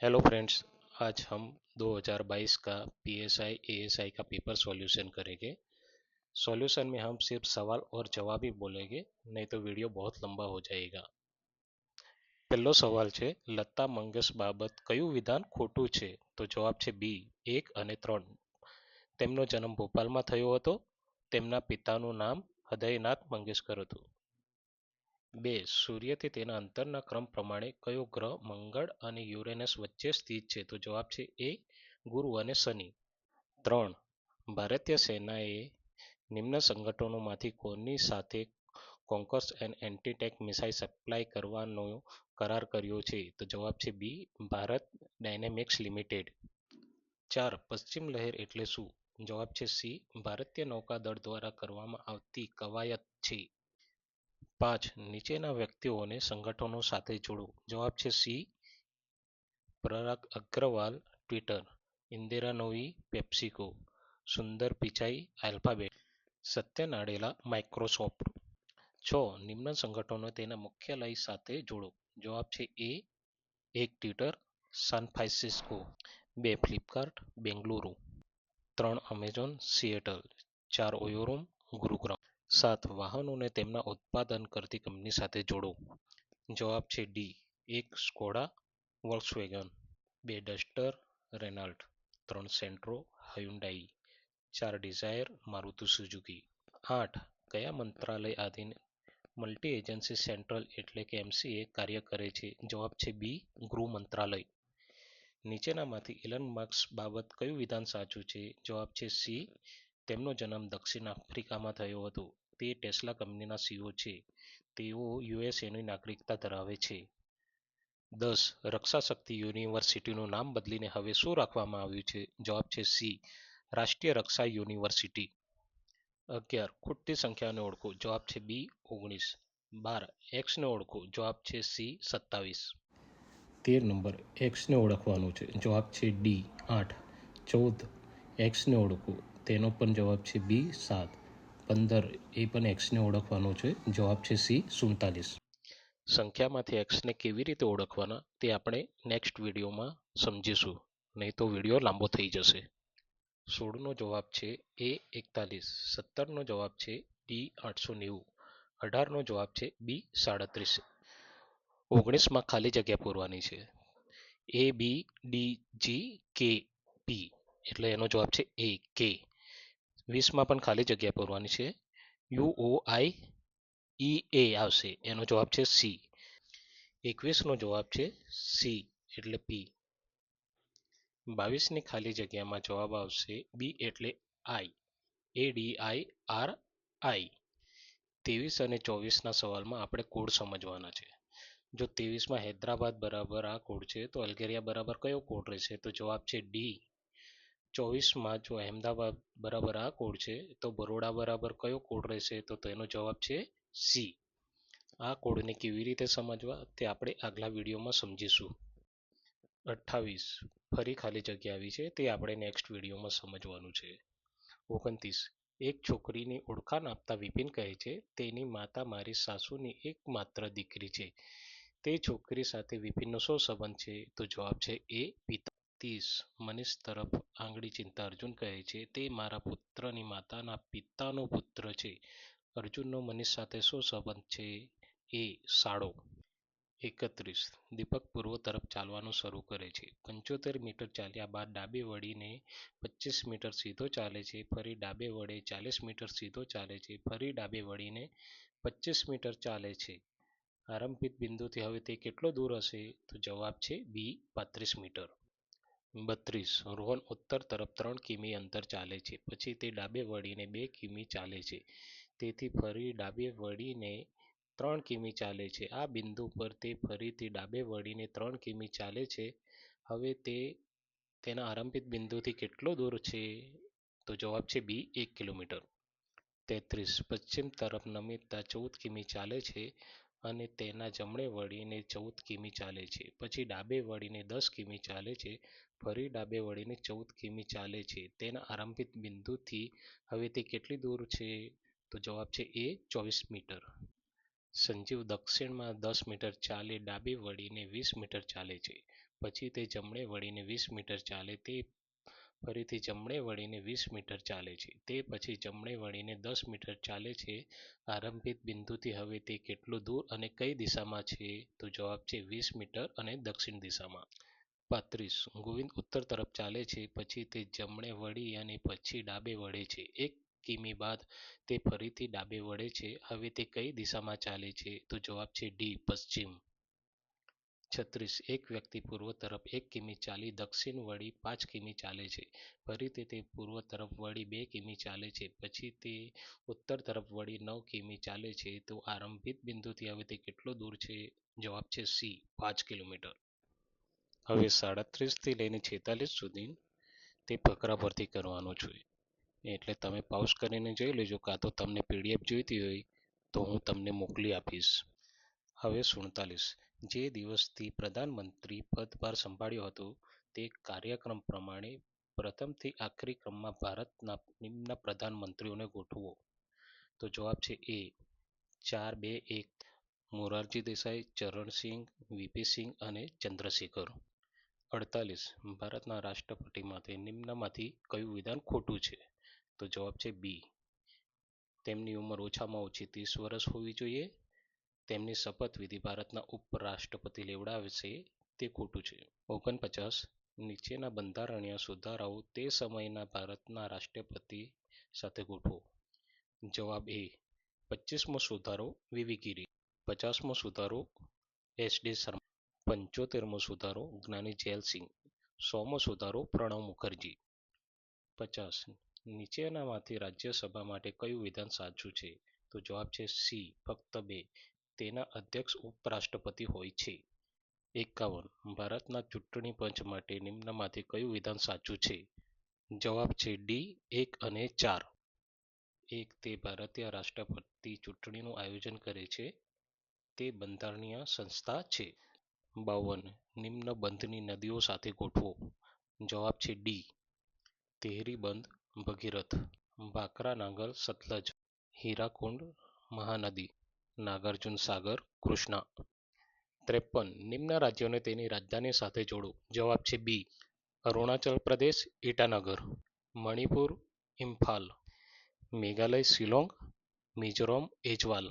Hello friends. आज हम 2022 का पीएसआई एएसआई का पेपर सॉल्यूशन करेंगे। सॉल्यूशन में हम सिर्फ सवाल और जवाब ही बोलेंगे, नहीं तो वीडियो बहुत लंबा हो जाएगा। પહેલો સવાલ છે, લતા મંગેશ બાબત કયું વિધાન ખોટું છે? તો જવાબ છે બી 1 અને 3. તેમનો જન્મ ભોપાલમાં થયો હતો. તેમના પિતાનું નામ હૃદયનાથ મંગેશકર હતું. 2. સૂર્યથી તેના અંતરના ક્રમ પ્રમાણે કયો ગ્રહ મંગળ અને યુરેનસ વચ્ચે સ્થિત છે? તો જવાબ છે એ ગુરુ અને શનિ. 3. ભારતીય સેનાએ નિમ્ન સંગઠનોમાંથી કોની સાથે કોન્કર્સ એન્ડ એન્ટી-ટેક મિસાઇલ સપ્લાય કરવાનો કરાર કર્યો છે? તો જવાબ છે બી ભારત ડાયનેમિક્સ લિમિટેડ. 4. પશ્ચિમ લહેર એટલે શું? જવાબ છે સી ભારતીય નૌકાદળ દ્વારા કરવામાં આવતી કવાયત છે. 5. નીચેના વ્યક્તિઓને સંગઠનો સાથે જોડો. જવાબ છે C Parag Agrawal Twitter, Indira Nooyi PepsiCo, Sundar Pichai Alphabet, Satya Nadella Microsoft. 6. નિમ્ન સંગઠનો તેના મુખ્યાલય સાથે જોડો. જવાબ છે A 1 Twitter San Francisco, 2 Flipkart Bengaluru, 3 Amazon Seattle, 4 OYO Rooms Gurugram. 7. વાહનોને તેમના ઉત્પાદન કરતી કંપની સાથે જોડો. જવાબ છે D 1 Skoda Volkswagen, 2 Duster Renault, 3 Santro Hyundai, 4 Dzire Maruti Suzuki. 8. કયા મંત્રાલય આધીન મલ્ટી એજન્સી સેન્ટ્રલ એટલે કે એમસીએ કાર્ય કરે છે? જવાબ છે બી ગૃહ મંત્રાલય. નીચેનામાંથી ઇલન મસ્ક બાબત કયું વિધાન સાચું છે? જવાબ છે સી તેમનો જન્મ દક્ષિણ આફ્રિકામાં થયો હતો. તે ટેસ્લા કંપનીના સીઈઓ છે. તેઓ યુએસએની નાગરિકતા ધરાવે છે. 10. રક્ષા શક્તિ યુનિવર્સિટીનું નામ બદલીને હવે શું રાખવામાં આવ્યું છે? જવાબ છે સી રાષ્ટ્રીય રક્ષા યુનિવર્સિટી. 11. ખુટતી સંખ્યાને ઓળખો. જવાબ છે બી 19. 12. એક્સને ઓળખો. જવાબ છે સી 27. 13 નંબર એક્સને ઓળખવાનું છે. જવાબ છે ડી 8. 14. એક્સને ઓળખો. તેનો પણ જવાબ છે બી 7. 15. એ પણ એક્સને ઓળખવાનો છે. જવાબ છે સી 47. સંખ્યામાંથી એક્સને કેવી રીતે ઓળખવાના તે આપણે નેક્સ્ટ વિડીયોમાં સમજીશું, નહીં તો વિડીયો લાંબો થઈ જશે. 16નો જવાબ છે એ 41. 17નો જવાબ છે ડી 890. 18નો જવાબ છે બી 37. 19માં ખાલી જગ્યા પૂરવાની છે. એ બી ડી જી કે પી એટલે એનો જવાબ છે એ કે. 20માં પણ ખાલી જગ્યા પૂરવાની છે. યુ ઓ આઈ ઈ એ આવશે. એનો જવાબ છે સી. 21નો જવાબ છે સી એટલે પી. 22ની ખાલી જગ્યામાં જવાબ આવશે બી એટલે આઈ, એ ડી આઈ આર આઈ. 23 અને 24ના સવાલમાં આપણે કોડ સમજવાના છે. જો 23માં હૈદરાબાદ બરાબર આ કોડ છે તો અલ્ગેરિયા બરાબર કયો કોડ રહેશે? તો જવાબ છે ડી. 24માં જો અહેમદાબાદ બરાબર આ કોડ છે તો બરોડા બરાબર કયો કોડ રહેશે? તો તેનો જવાબ છે સી. આ કોડને કેવી રીતે સમજવા તે આપણે આગલા વિડીયોમાં સમજીશું. 28 ફરી ખાલી જગ્યા આવી છે, તે આપણે નેક્સ્ટ વિડીયોમાં સમજવાનું છે. 29 એક છોકરીની ઓળખાણ આપતા વિપિન કહે છે, તેની માતા મારી સાસુની એકમાત્ર દીકરી છે. તે છોકરી સાથે વિપિનનો શું સંબંધ છે? તો જવાબ છે એ પિતા. 30 મનીષ તરફ આંગળી ચીંધતા અર્જુન કહે છે, તે મારા પુત્રની માતાના પિતાનો પુત્ર છે. અર્જુનનો મનીષ સાથે શું સંબંધ છે? એ સાળો. 31 દીપક પૂર્વ તરફ ચાલવાનું શરૂ કરે છે. 75 મીટર ચાલ્યા બાદ ડાબે વળીને 25 મીટર સીધો ચાલે છે. ફરી ડાબે વળે 40 મીટર સીધો ચાલે છે. ફરી ડાબે વળીને 25 મીટર ચાલે છે. આરંભિત બિંદુથી હવે તે કેટલો દૂર હશે? તો જવાબ છે બી 35 મીટર. 32 રોહન ઉત્તર તરફ 3 કિમી અંતર ચાલે છે. પછી તે ડાબે વળીને 2 કિમી ચાલે છે. તેથી ફરી ડાબે વળીને 3 કિમી ચાલે છે. આ બિંદુ પર તે ફરીથી ડાબે વળીને 3 કિમી ચાલે છે. હવે તે તેના આરંભિત બિંદુથી કેટલો દૂર છે? તો જવાબ છે બી 1 કિલોમીટર. 33 પશ્ચિમ તરફ નમીતા 14 કિમી ચાલે છે અને તેના જમણે વળીને 14 કિમી ચાલે છે. પછી ડાબે વળીને 10 કિમી ચાલે છે. ફરી ડાબે વળીને 14 કિમી ચાલે છે. તેના આરંભિત બિંદુથી હવે તે કેટલી દૂર છે? તો જવાબ છે એ 24 મીટર. સંજીવ દક્ષિણમાં 10 મીટર ચાલી ડાબે વળીને 20 મીટર ચાલે છે. પછી તે જમણે વળીને 20 મીટર ચાલે, તે ફરીથી જમણે વળીને 20 મીટર ચાલે છે, તે પછી જમણે વળીને 10 મીટર ચાલે છે. આરંભિત બિંદુથી હવે તે કેટલું દૂર અને કઈ દિશામાં છે? તો જવાબ છે 20 મીટર અને દક્ષિણ દિશામાં. 35. ગોવિંદ ઉત્તર તરફ ચાલે છે, પછી તે જમણે વળી અને પછી ડાબે વળે છે. 1 કિમી બાદ તે ફરીથી ડાબે વળે છે. હવે તે કઈ દિશામાં ચાલે છે? તો જવાબ છે ડી, પશ્ચિમ. 36. એક વ્યક્તિ પૂર્વ તરફ 1 કિમી ચાલી દક્ષિણ વળી 5 કિમી ચાલે છે. ફરીથી તે પૂર્વ તરફ વળી 2 કિમી ચાલે છે. પછી તે ઉત્તર તરફ વળી 9 કિમી ચાલે છે. તો આરંભિત બિંદુથી હવે તે કેટલો દૂર છે? જવાબ છે સી, 5 કિલોમીટર. હવે 37 થી લઈને 46 સુધી તે ફકરા પરથી કરવાનું છે. એટલે તમે પાઉઝ કરીને જોઈ લેજો, કાં તો તમને પીડીએફ જોઈતી હોય તો હું તમને મોકલી આપીશ. હવે 47. જે દિવસથી પ્રધાનમંત્રી પદભાર સંભાળ્યો હતો તે કાર્યક્રમ પ્રમાણે પ્રથમથી આખરી ક્રમમાં ભારતના નિમ્ન પ્રધાનમંત્રીઓને ગોઠવો. તો જવાબ છે એ, 4, 2, 1. મોરારજી દેસાઈ, ચરણસિંહ, વીપી સિંહ અને ચંદ્રશેખર. 48. ભારતના રાષ્ટ્રપતિમાંથી નિમ્નમાંથી કયું વિધાન ખોટું છે? તો જવાબ છે બી. તેમની ઉંમર ઓછામાં ઓછી 30 વર્ષ હોવી જોઈએ. તેમની શપથવિધિ ભારતના ઉપરાષ્ટ્રપતિ લેવડાવશે, તે ખોટું છે. 49. નીચેના બંધારણીય સુધારાઓ તે સમયના ભારતના રાષ્ટ્રપતિ સાથે ગોઠવો. જવાબ એ. 25મો સુધારો વીવી ગિરી. 50મો સુધારો એસ.ડી. શર્મા. 75મો સુધારો જ્ઞાની જેલસિંહ. 100મો સુધારો પ્રણવ મુખર્જી. 50. નીચેનામાંથી રાજ્યસભા માટે કયું વિધાન સાચું છે? તો જવાબ છે સી, ફક્ત 2. તેના અધ્યક્ષ ઉપરાષ્ટ્રપતિ હોય છે. 51. ભારતના ચૂંટણી પંચ માટે નિમ્નમાંથી કયું વિધાન સાચું છે? જવાબ છે ડી, 1 અને 4. 1. તે ભારતીય રાષ્ટ્રપતિ ચૂંટણીનું આયોજન કરે છે. તે બંધારણીય સંસ્થા છે. 52. નિમ્ન બંધની નદીઓ સાથે ગોઠવો. જવાબ છે ડી, તેહરી બંધ, ભગીરથ. ભાખરા નાગર, સતલજ. હીરાકુંડ, મહાનદી. નાગાર્જુન સાગર, કૃષ્ણા. 53. નિમ્ન રાજ્યોને તેની રાજધાની સાથે જોડો. જવાબ છે બી, અરુણાચલ પ્રદેશ, ઇટાનગર. મણિપુર, ઇમ્ફાલ. મેઘાલય, શિલોંગ. મિઝોરમ, એજવાલ.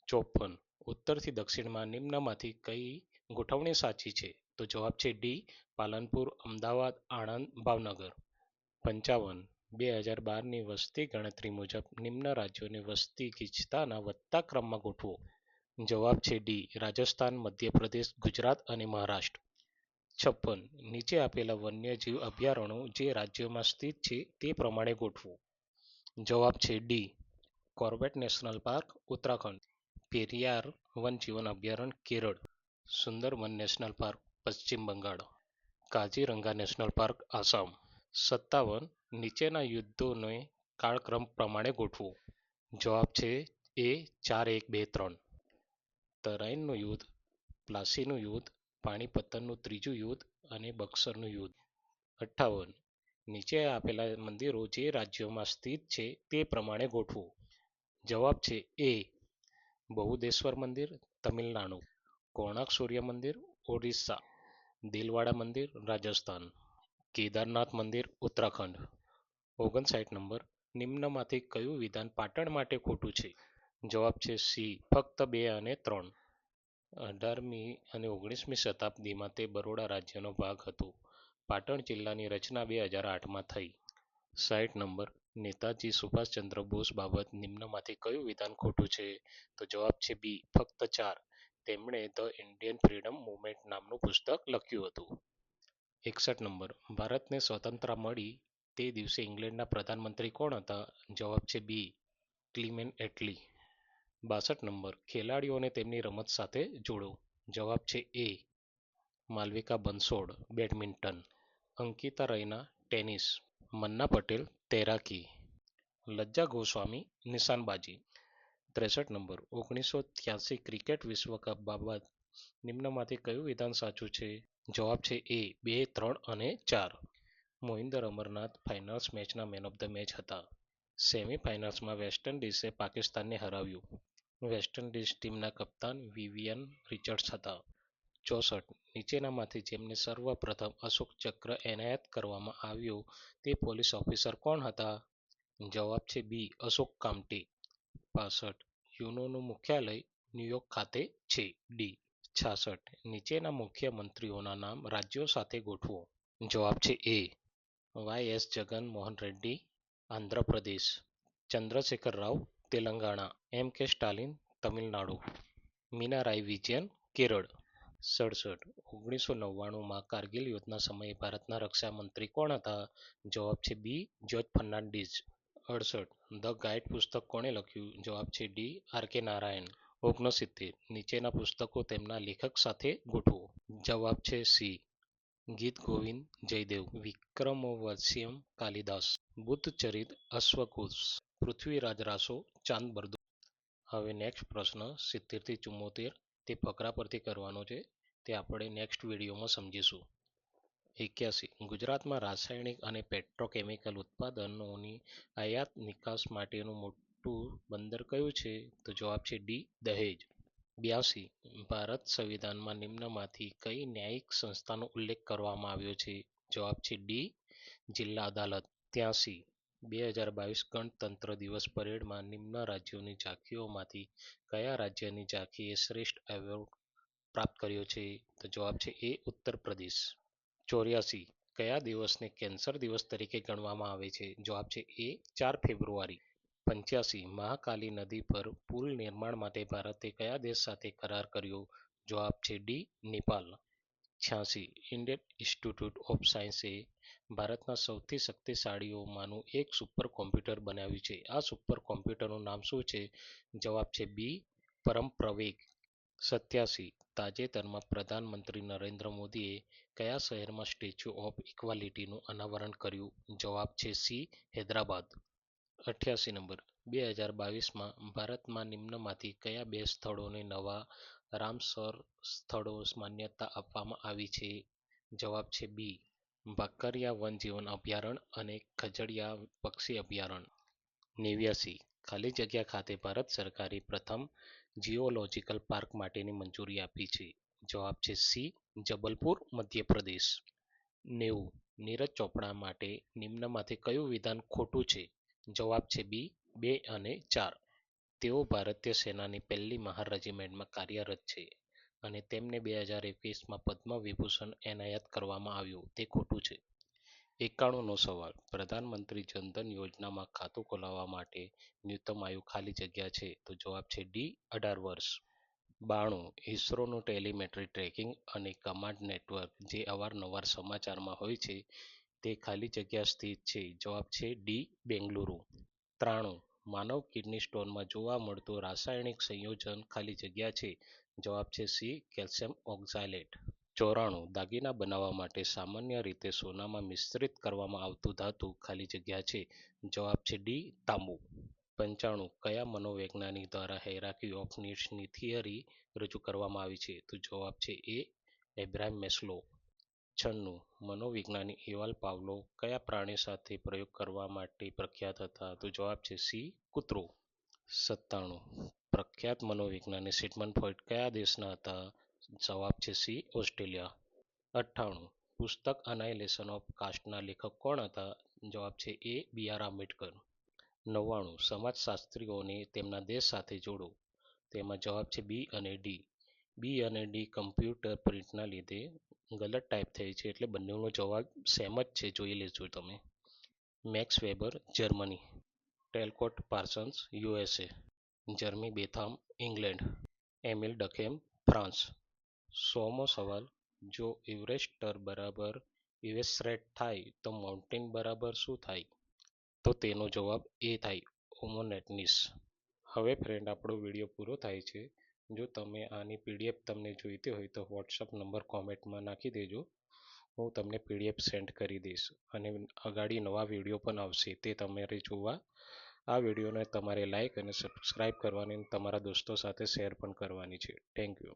54. ઉત્તરથી દક્ષિણમાં નિમ્નમાંથી કઈ ગોઠવણી સાચી છે? તો જવાબ છે ડી, પાલનપુર, અમદાવાદ, આણંદ, ભાવનગર. 55. 2012ની વસ્તી ગણતરી મુજબ નિમ્ન રાજ્યોને વસ્તી ગીચતાના વધતા ક્રમમાં ગોઠવો. જવાબ છે ડી, રાજસ્થાન, મધ્યપ્રદેશ, ગુજરાત અને મહારાષ્ટ્ર. 56. નીચે આપેલા વન્યજીવ અભયારણ્યો જે રાજ્યોમાં સ્થિત છે તે પ્રમાણે ગોઠવો. જવાબ છે D, Corbett national park, Uttarakhand. Periyar વનજીવન અભયારણ્ય, Kerala. Sundarban national park, Paschim Bangal. Kaziranga national park, Assam. 57. નીચેના યુદ્ધોને કાળક્રમ પ્રમાણે ગોઠવો. જવાબ છે એ, 4, 1, 2, 3. તરાઈનનું યુદ્ધ, પ્લાસીનું યુદ્ધ, પાણીપતનું ત્રીજું યુદ્ધ અને બક્સરનું યુદ્ધ. 58. નીચે આપેલા મંદિરો જે રાજ્યોમાં સ્થિત છે તે પ્રમાણે ગોઠવો. જવાબ છે એ, બહુદેશ્વર મંદિર, તમિલનાડુ. કોણાર્ક સૂર્ય મંદિર, ઓડિશા. દિલવાડા મંદિર, રાજસ્થાન. કેદારનાથ મંદિર, ઉત્તરાખંડ. 59 નંબર. નિમ્નમાંથી કયું વિધાન પાટણ માટે ખોટું છે? જવાબ છે સી, ફક્ત 2 અને 3. 18મી અને 19મી શતાબ્દીમાં તે બરોડા રાજ્યનો ભાગ હતો. પાટણ જિલ્લાની રચના 2008માં થઈ. 60 નંબર. નેતાજી સુભાષચંદ્ર બોઝ બાબત નિમ્નમાંથી કયું વિધાન ખોટું છે? તો જવાબ છે બી, ફક્ત 4. તેમણે ધ ઇન્ડિયન ફ્રીડમ મૂવમેન્ટ નામનું પુસ્તક લખ્યું હતું. 61 નંબર. ભારતને સ્વતંત્રતા મળી તે દિવસે ઇંગ્લેન્ડના પ્રધાનમંત્રી કોણ હતા? જવાબ છે બી, ક્લિમેન્ટ એટલી. 62 નંબર. ખેલાડીઓને તેમની રમત સાથે જોડો. જવાબ છે એ, માલવિકા બનસોડ, બેડમિન્ટન. અંકિતા રૈના, ટેનિસ. મન્ના પટેલ, તૈરાકી. લજ્જા ગોસ્વામી, નિશાનબાજી. 63 નંબર. 1983 ક્રિકેટ વિશ્વકપ બાબત નિમ્નમાંથી કયું વિધાન સાચું છે? જવાબ છે એ, 2, 3 અને 4. મોહિન્દર અમરનાથ ફાઇનલ્સ મેચના મેન ઓફ ધ મેચ હતા. સેમીફાઇનલ્સમાં વેસ્ટ ઇન્ડીઝે પાકિસ્તાનને હરાવ્યું. વેસ્ટ ઇન્ડીઝ ટીમના કપ્તાન વિવિયન રિચર્ડ્સ હતા. 64. નીચેનામાંથી જેમને સર્વપ્રથમ અશોક ચક્ર એનાયત કરવામાં આવ્યું તે પોલીસ ઓફિસર કોણ હતા? જવાબ છે બી. અશોક કામટી. 65. યુનોનું મુખ્યાલય ન્યુયોર્ક ખાતે છે. ડી. 66. નીચેના મુખ્યમંત્રીઓના નામ રાજ્યો સાથે ગોઠવો. જવાબ છે એ. વાય. એસ. જગન મોહન રેડ્ડી આંધ્રપ્રદેશ, ચંદ્રશેખર રાવ તેલંગાણા, એમ. કે. સ્ટાલિન તમિલનાડુ, મીનારાઈ વિજયન કેરળ. 67. 1999માં કારગિલ યુદ્ધના સમયે ભારતના રક્ષા મંત્રી કોણ હતા? જવાબ છે બી. જ્યોર્જ ફર્નાન્ડીઝ. 68. ધ ગાઈડ પુસ્તક કોણે લખ્યું? જવાબ છે ડી. આર. કે. નારાયણ. 69. નીચેના પુસ્તકો તેમના લેખક સાથે ગોઠવો. જવાબ છે સી. ગીત ગોવિંદ જયદેવ, વિક્રમોર્વશિયમ કાલિદાસ, બુદ્ધચરિત અશ્વઘોષ, પૃથ્વીરાજ રાસો ચાંદ બરદો. હવે નેક્સ્ટ પ્રશ્ન 70 થી 74 તે ફકરા પરથી કરવાનો છે, તે આપણે નેક્સ્ટ વિડીયોમાં સમજીશું. 81. ગુજરાતમાં રાસાયણિક અને પેટ્રોકેમિકલ ઉત્પાદનોની આયાત નિકાસ માટેનું મોટું બંદર કયું છે? તો જવાબ છે ડી. દહેજ. 82. ભારત સંવિધાનમાં નિમ્નમાંથી કઈ ન્યાયિક સંસ્થાનો ઉલ્લેખ કરવામાં આવ્યો છે? જવાબ છે ડી. જિલ્લા અદાલત. 83. 2022 ગણતંત્ર દિવસ પરેડમાં નિમ્ન રાજ્યોની ઝાંખીઓમાંથી કયા રાજ્યની ઝાંખીએ શ્રેષ્ઠ એવોર્ડ પ્રાપ્ત કર્યો છે? તો જવાબ છે એ. ઉત્તર પ્રદેશ. 84. કયા દિવસને કેન્સર દિવસ તરીકે ગણવામાં આવે છે? જવાબ છે એ. 4 ફેબ્રુઆરી. 85. મહાકાલી નદી પર પુલ નિર્માણ માટે ભારતે કયા દેશ સાથે કરાર કર્યો? જવાબ છે D. Nepal. 86. Indian institute of સાયન્સે ભારતના સૌથી શક્તિશાળીઓમાંનું એક સુપર કોમ્પ્યુટર બનાવ્યું છે. આ સુપર કોમ્પ્યુટરનું નામ શું છે? જવાબ છે બી. પરમ પ્રવેગ. 87. તાજેતરમાં પ્રધાનમંત્રી નરેન્દ્ર મોદીએ કયા શહેરમાં સ્ટેચ્યુ ઓફ ઇક્વાલિટીનું અનાવરણ કર્યું? જવાબ છે સી. હૈદરાબાદ. 88 નંબર. 2022માં ભારતમાં નિમ્નમાંથી કયા બે સ્થળોને નવા રામસર સ્થળો માન્યતા આપવામાં આવી છે? જવાબ છે બી. ભાકરિયા વનજીવન અભયારણ્ય અને ખજડિયા પક્ષી અભયારણ્ય. 89. ખાલી જગ્યા ખાતે ભારત સરકારે પ્રથમ જીઓલોજીકલ પાર્ક માટેની મંજૂરી આપી છે. જવાબ છે સી. જબલપુર, મધ્યપ્રદેશ. 90. નીરજ ચોપડા માટે નિમ્નમાંથી કયું વિધાન ખોટું છે? જવાબ છે બી. 2 અને 4. તેઓ ભારતીય સેનાની પહેલી મહાર રેજિમેન્ટમાં કાર્યરત છે અને તેમને 2021માં પદ્મ વિભૂષણ એનાયત કરવામાં આવ્યું, તે ખોટું છે. 91નો સવાલ. પ્રધાનમંત્રી જનધન યોજનામાં ખાતું ખોલાવવા માટે ન્યૂનતમ આયુ ખાલી જગ્યા છે? તો જવાબ છે ડી. 18 વર્ષ. 92. ઇસરોનું ટેલિમેટ્રી ટ્રેકિંગ અને કમાન્ડ નેટવર્ક જે અવારનવાર સમાચારમાં હોય છે તે ખાલી જગ્યા સ્થિત છે? જવાબ છે ડી. બેંગલુરુ. 93. માનવ કિડની સ્ટોનમાં જોવા મળતું રાસાયણિક સંયોજન ખાલી જગ્યા છે? જવાબ છે સી. કેલ્શિયમ ઓક્ઝાલેટ. 94. દાગીના બનાવવા માટે સામાન્ય રીતે સોનામાં મિશ્રિત કરવામાં આવતું ધાતુ ખાલી જગ્યા છે? જવાબ છે ડી. તાંબુ. 95. કયા મનોવૈજ્ઞાનિક દ્વારા હાયરાર્કી ઓફ નીડ્સની થિયરી રજૂ કરવામાં આવી છે? તો જવાબ છે એ. એબ્રાહિમ મેસ્લો. 96. મનોવિજ્ઞાની ઇવાન પાવલો કયા પ્રાણી સાથે પ્રયોગ કરવા માટે પ્રખ્યાત હતા? તો જવાબ છે સી. કૂતરો. 97. પ્રખ્યાત મનોવિજ્ઞાની સિગમન્ડ ફ્રોઈડ કયા દેશના હતા? જવાબ છે સી. ઓસ્ટ્રેલિયા. 98. પુસ્તક અનાઇલેશન ઓફ કાસ્ટના લેખક કોણ હતા? જવાબ છે એ. બી. આર. આંબેડકર. 99. સમાજશાસ્ત્રીઓને તેમના દેશ સાથે જોડો. તેમાં જવાબ છે બી અને ડી. બી અને ડી કમ્પ્યુટર પ્રિન્ટના લીધે ગલત ટાઈપ થઈ છે, એટલે બંનેનો જવાબ સેમ જ છે, જોઈ લેજો તમે. Max Weber Germany, Talcott Parsons USA, Jeremy Bentham England, Emile Durkheim France. 100મો સવાલ. જો ઇવેસ્ટર બરાબર ઇવેસ્ટ્રેટ થાય તો માઉન્ટેન બરાબર શું થાય? તો તેનો જવાબ એ થાય, ઓમોનેટનીસ. હવે ફ્રેન્ડ આપણો વિડીયો પૂરો થાય છે. જો તમે આની પીડીએફ તમને જોઈતી હોય તો વોટ્સઅપ નંબર કોમેન્ટમાં નાખી દેજો, હું તમને પીડીએફ સેન્ડ કરી દઈશ. અને અગાડી નવા વિડીયો પણ આવશે, તે તમારે જોવા. આ વિડીયોને તમારે લાઈક અને સબસ્ક્રાઈબ કરવાની, તમારા દોસ્તો સાથે શેર પણ કરવાની છે. Thank you.